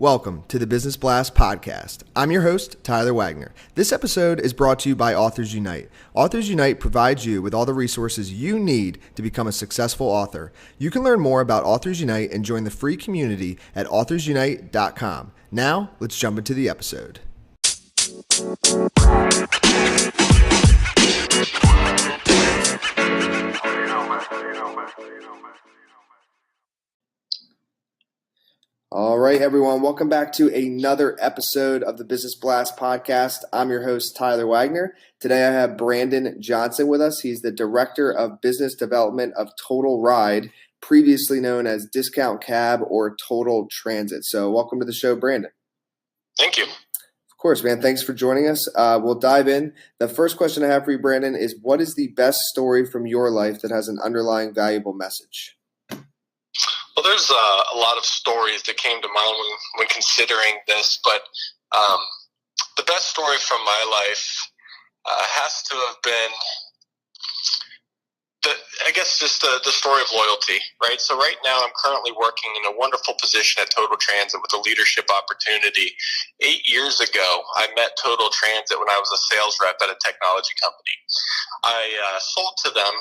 Welcome to the Business Blast podcast. I'm your host, Tyler Wagner. This episode is brought to you by Authors Unite. Authors Unite provides you with all the resources you need to become a successful author. You can learn more about Authors Unite and join the free community at authorsunite.com. Now, let's jump into the episode. All right, everyone. Welcome back to another episode of the Business Blast podcast. I'm your host, Tyler Wagner. Today I have Brandon Johnson with us. He's the Director of Business Development of Total Ride, previously known as Discount Cab or Total Transit. So welcome to the show, Brandon. Thank you. Of course, man. Thanks for joining us. We'll dive in. The first question I have for you, Brandon, is what is the best story from your life that has an underlying valuable message? Well, there's a lot of stories that came to mind when considering this, but the best story from my life has to have been, the story of loyalty, right? So right now I'm currently working in a wonderful position at Total Transit with a leadership opportunity. 8 years ago, I met Total Transit when I was a sales rep at a technology company. I sold to them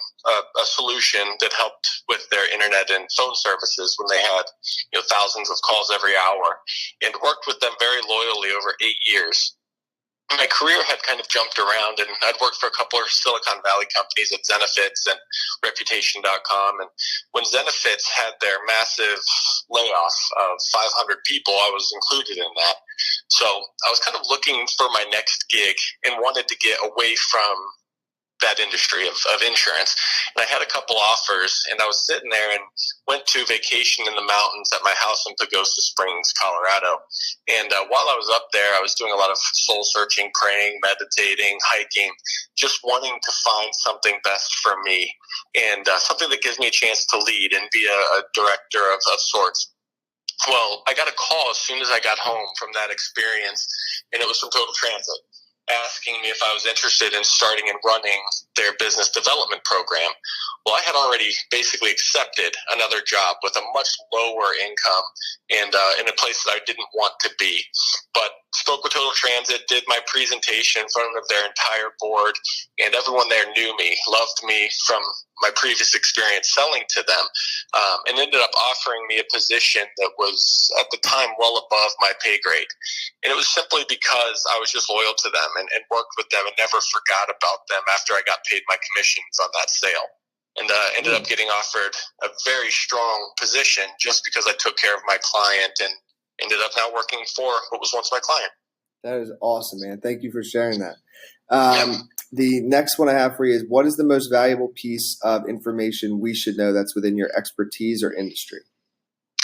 a solution that helped with their internet and phone services when they had thousands of calls every hour, and worked with them very loyally over 8 years. My career had kind of jumped around, and I'd worked for a couple of Silicon Valley companies at Zenefits and Reputation.com. And when Zenefits had their massive layoff of 500 people, I was included in that. So I was kind of looking for my next gig and wanted to get away from that industry of insurance. And I had a couple offers, and I was sitting there and went to vacation in the mountains at my house in Pagosa Springs, Colorado. And while I was up there, I was doing a lot of soul searching, praying, meditating, hiking, just wanting to find something best for me and something that gives me a chance to lead and be a director of sorts. Well, I got a call as soon as I got home from that experience, and it was from Total Transit, asking me if I was interested in starting and running their business development program. Well, I had already basically accepted another job with a much lower income and in a place that I didn't want to be. But spoke with Total Transit, did my presentation in front of their entire board, and everyone there knew me, loved me from my previous experience selling to them, and ended up offering me a position that was at the time well above my pay grade. And it was simply because I was just loyal to them and worked with them and never forgot about them after I got paid my commissions on that sale. And ended up getting offered a very strong position just because I took care of my client and ended up now working for what was once my client. That is awesome, man. Thank you for sharing that. The next one I have for you is what is the most valuable piece of information we should know that's within your expertise or industry?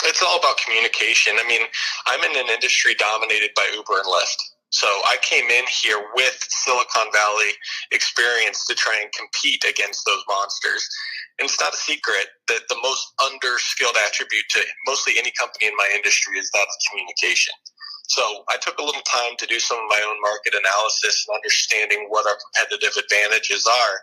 It's all about communication. I mean, I'm in an industry dominated by Uber and Lyft. So I came in here with Silicon Valley experience to try and compete against those monsters. And it's not a secret that the most underskilled attribute to mostly any company in my industry is that of communication. So I took a little time to do some of my own market analysis and understanding what our competitive advantages are.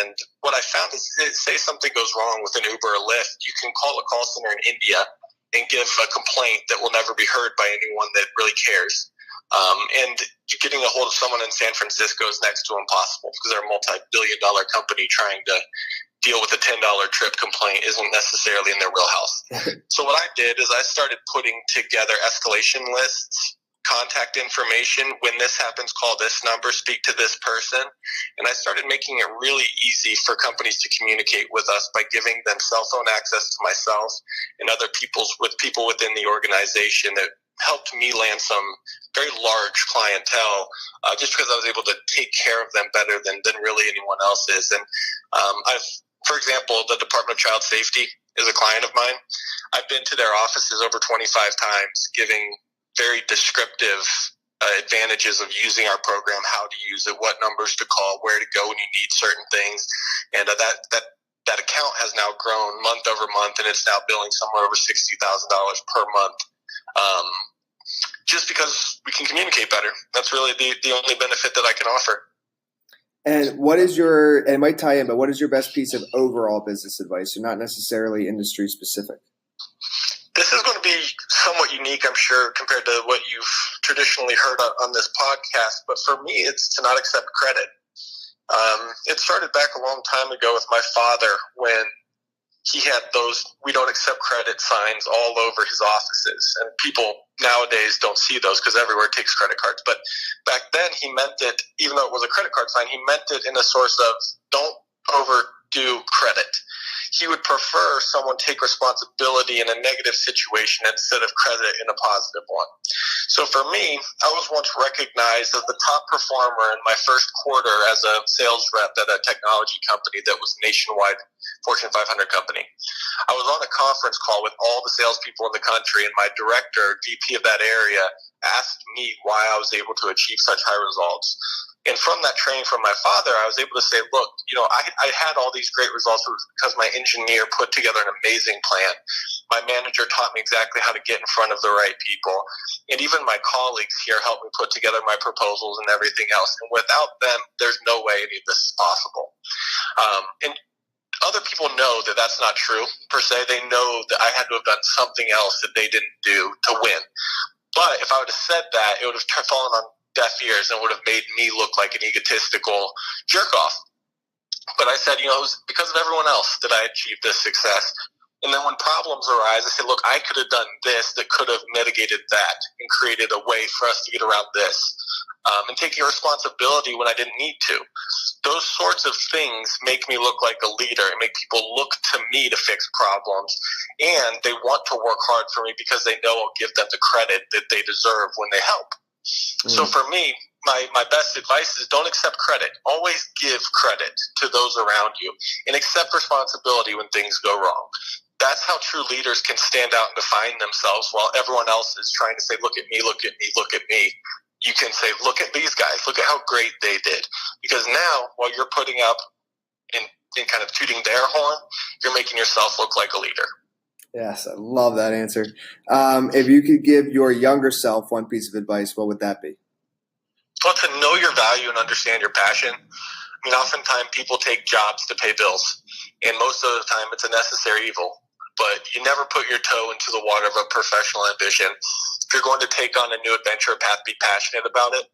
And what I found is, say something goes wrong with an Uber or Lyft, you can call a call center in India and give a complaint that will never be heard by anyone that really cares. And getting a hold of someone in San Francisco is next to impossible because they're a multi-billion-dollar company trying to deal with a $10 trip complaint isn't necessarily in their wheelhouse. So what I did is I started putting together escalation lists, contact information. When this happens, call this number, speak to this person. And I started making it really easy for companies to communicate with us by giving them cell phone access to myself and other people within the organization that helped me land some very large clientele just because I was able to take care of them better than really anyone else is. And for example, the Department of Child Safety is a client of mine. I've been to their offices over 25 times, giving very descriptive advantages of using our program, how to use it, what numbers to call, where to go when you need certain things. And that account has now grown month over month, and it's now billing somewhere over $60,000 per month. Just because we can communicate better. That's really the only benefit that I can offer. And what is your, and it might tie in, but what is your best piece of overall business advice? So not necessarily industry specific. This is going to be somewhat unique, I'm sure, compared to what you've traditionally heard on this podcast. But for me, it's to not accept credit. It started back a long time ago with my father when he had those "we don't accept credit" signs all over his offices. And people nowadays don't see those because everywhere takes credit cards. But back then he meant it, even though it was a credit card sign, he meant it in a source of don't overdo credit. He would prefer someone take responsibility in a negative situation instead of credit in a positive one. So for me, I was once recognized as the top performer in my first quarter as a sales rep at a technology company that was nationwide Fortune 500 company. I was on a conference call with all the salespeople in the country, and my director, VP of that area, asked me why I was able to achieve such high results. And from that training from my father, I was able to say, look, I had all these great results because my engineer put together an amazing plan. My manager taught me exactly how to get in front of the right people. And even my colleagues here helped me put together my proposals and everything else. And without them, there's no way any of this is possible. And other people know that that's not true, per se. They know that I had to have done something else that they didn't do to win. But if I would have said that, it would have fallen on deaf ears and would have made me look like an egotistical jerk-off. But I said, it was because of everyone else that I achieved this success. And then when problems arise, I said, look, I could have done this that could have mitigated that and created a way for us to get around this. And taking responsibility when I didn't need to. Those sorts of things make me look like a leader and make people look to me to fix problems. And they want to work hard for me because they know I'll give them the credit that they deserve when they help. So for me, my best advice is don't accept credit. Always give credit to those around you and accept responsibility when things go wrong. That's how true leaders can stand out and define themselves while everyone else is trying to say, look at me, look at me, look at me. You can say, look at these guys, look at how great they did. Because now, while you're putting up and kind of tooting their horn, you're making yourself look like a leader. Yes, I love that answer. If you could give your younger self one piece of advice, what would that be? Well, to know your value and understand your passion. I mean, oftentimes people take jobs to pay bills, and most of the time it's a necessary evil. But you never put your toe into the water of a professional ambition. If you're going to take on a new adventure path, be passionate about it.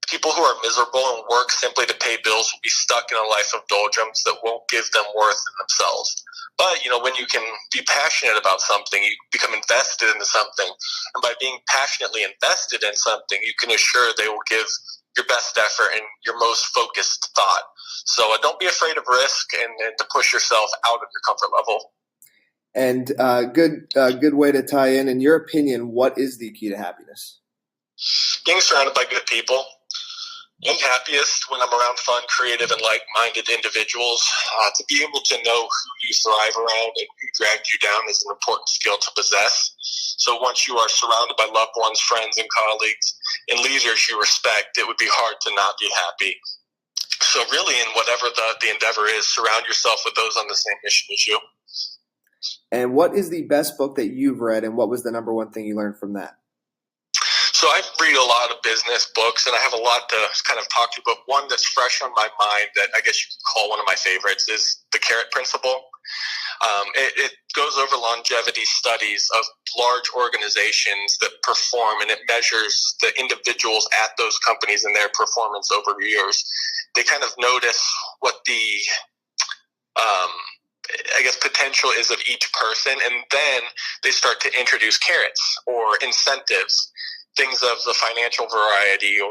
People who are miserable and work simply to pay bills will be stuck in a life of doldrums that won't give them worth in themselves. But, when you can be passionate about something, you become invested into something. And by being passionately invested in something, you can assure they will give your best effort and your most focused thought. So don't be afraid of risk and to push yourself out of your comfort level. And good way to tie in your opinion, what is the key to happiness? Being surrounded by good people. I'm happiest when I'm around fun, creative, and like-minded individuals. To be able to know who you thrive around and who dragged you down is an important skill to possess. So once you are surrounded by loved ones, friends, and colleagues, and leaders you respect, it would be hard to not be happy. So really, in whatever the endeavor is, surround yourself with those on the same mission as you. And what is the best book that you've read, and what was the number one thing you learned from that? So I read a lot of business books, and I have a lot to kind of talk to, but one that's fresh on my mind that I guess you could call one of my favorites is The Carrot Principle. It goes over longevity studies of large organizations that perform, and it measures the individuals at those companies and their performance over years. They kind of notice what the potential is of each person, and then they start to introduce carrots or incentives, things of the financial variety, or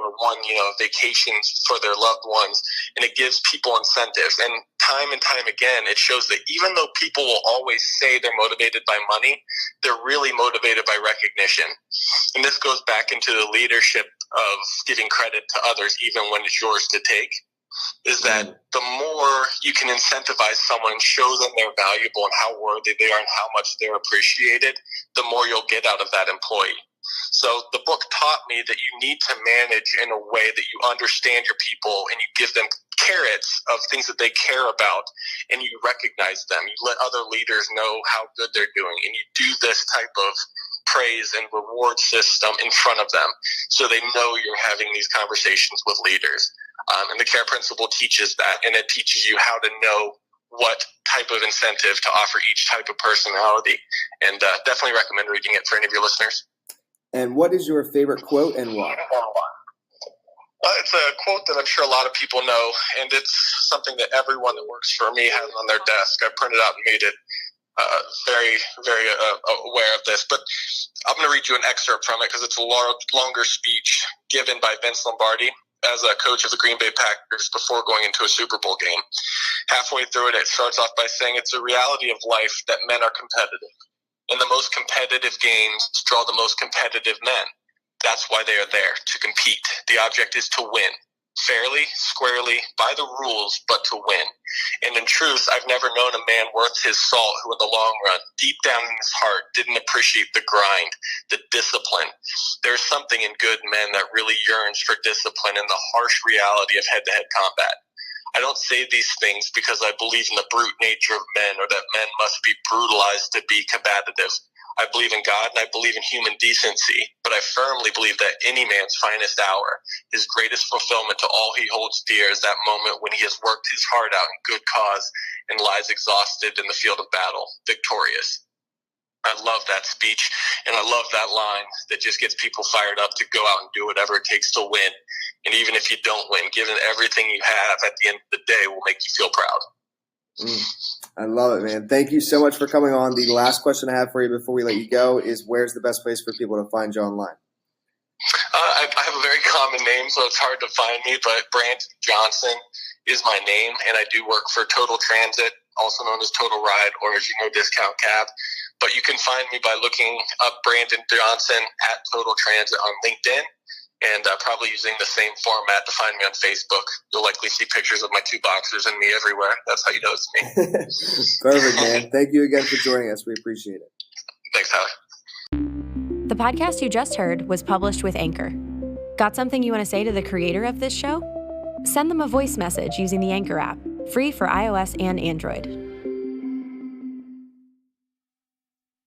vacations for their loved ones, and it gives people incentives. And time again, it shows that even though people will always say they're motivated by money, they're really motivated by recognition. And this goes back into the leadership of giving credit to others, even when it's yours to take. Is that the more you can incentivize someone and show them they're valuable and how worthy they are and how much they're appreciated, the more you'll get out of that employee. So the book taught me that you need to manage in a way that you understand your people and you give them carrots of things that they care about, and you recognize them. You let other leaders know how good they're doing, and you do this type of praise and reward system in front of them so they know you're having these conversations with leaders. And the CARE principle teaches that, and it teaches you how to know what type of incentive to offer each type of personality. And definitely recommend reading it for any of your listeners. And what is your favorite quote and why? It's a quote that I'm sure a lot of people know, and it's something that everyone that works for me has on their desk. I printed out and made it very, very aware of this. But I'm going to read you an excerpt from it because it's a longer speech given by Vince Lombardi as a coach of the Green Bay Packers before going into a Super Bowl game. Halfway through it, it starts off by saying it's a reality of life that men are competitive. And the most competitive games draw the most competitive men. That's why they are there, to compete. The object is to win. Fairly, squarely, by the rules, but to win. And in truth, I've never known a man worth his salt who in the long run, deep down in his heart, didn't appreciate the grind, the discipline. There's something in good men that really yearns for discipline and the harsh reality of head-to-head combat. I don't say these things because I believe in the brute nature of men or that men must be brutalized to be combative. I believe in God and I believe in human decency, but I firmly believe that any man's finest hour, his greatest fulfillment to all he holds dear, is that moment when he has worked his heart out in good cause and lies exhausted in the field of battle, victorious. I love that speech, and I love that line that just gets people fired up to go out and do whatever it takes to win. And even if you don't win, given everything you have at the end of the day will make you feel proud. I love it, man. Thank you so much for coming on. The last question I have for you before we let you go is, where's the best place for people to find you online? I have a very common name, so it's hard to find me, but Brandon Johnson is my name, and I do work for Total Transit, also known as Total Ride, or as you know, Discount Cab. But you can find me by looking up Brandon Johnson at Total Transit on LinkedIn, and probably using the same format to find me on Facebook. You'll likely see pictures of my two boxers and me everywhere. That's how you know it's me. Perfect, man. Thank you again for joining us. We appreciate it. Thanks, Tyler. The podcast you just heard was published with Anchor. Got something you want to say to the creator of this show? Send them a voice message using the Anchor app, free for iOS and Android.